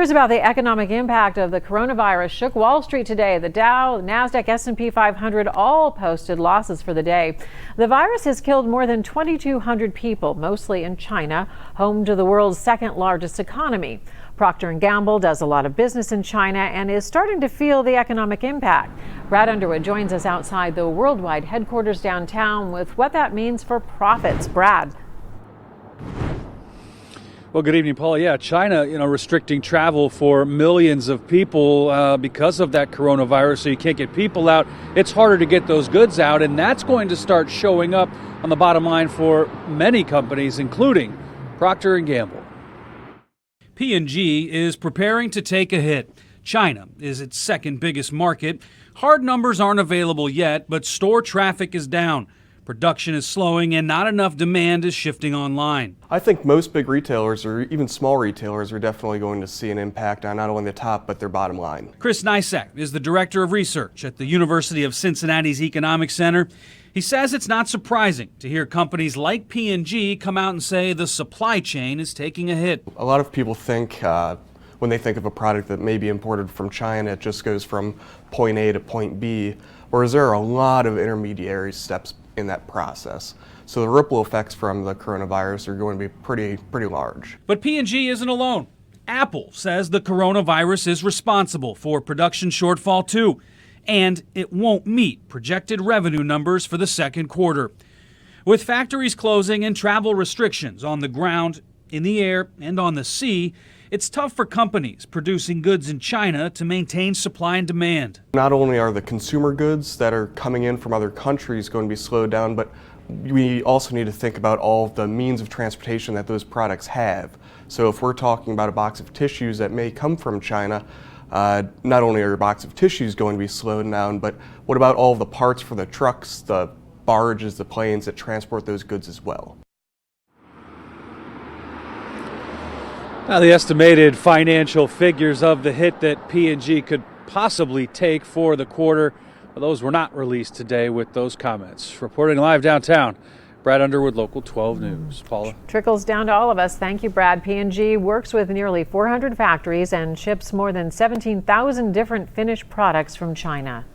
Fears about the economic impact of the coronavirus shook Wall Street today. The Dow, Nasdaq, S&P 500 all posted losses for the day. The virus has killed more than 2,200 people, mostly in China, home to the world's second largest economy. Procter Gamble does a lot of business in China and is starting to feel the economic impact. Brad Underwood joins us outside the worldwide headquarters downtown with what that means for profits. Brad. Well, good evening, Paula. Yeah, China, restricting travel for millions of people because of that coronavirus. So you can't get people out. It's harder to get those goods out, and that's going to start showing up on the bottom line for many companies, including Procter Gamble. P&G is preparing to take a hit. China is its second biggest market. Hard numbers aren't available yet, but store traffic is down. Production is slowing and not enough demand is shifting online. I think most big retailers or even small retailers are definitely going to see an impact on not only the top but their bottom line. Chris Nicak is the director of research at the University of Cincinnati's Economics Center. He says it's not surprising to hear companies like P&G come out and say the supply chain is taking a hit. A lot of people think when they think of a product that may be imported from China, it just goes from point A to point B, whereas there are a lot of intermediary steps in that process. So the ripple effects from the coronavirus are going to be pretty large. But P&G isn't alone. Apple says the coronavirus is responsible for production shortfall too, and it won't meet projected revenue numbers for the second quarter. With factories closing and travel restrictions on the ground, in the air, and on the sea, it's tough for companies producing goods in China to maintain supply and demand. Not only are the consumer goods that are coming in from other countries going to be slowed down, but we also need to think about all the means of transportation that those products have. So if we're talking about a box of tissues that may come from China, not only are a box of tissues going to be slowed down, but what about all of the parts for the trucks, the barges, the planes that transport those goods as well? Now, the estimated financial figures of the hit that P&G could possibly take for the quarter, well, those were not released today with those comments. Reporting live downtown, Brad Underwood, Local 12 News. Paula? Trickles down to all of us. Thank you, Brad. P&G works with nearly 400 factories and ships more than 17,000 different finished products from China.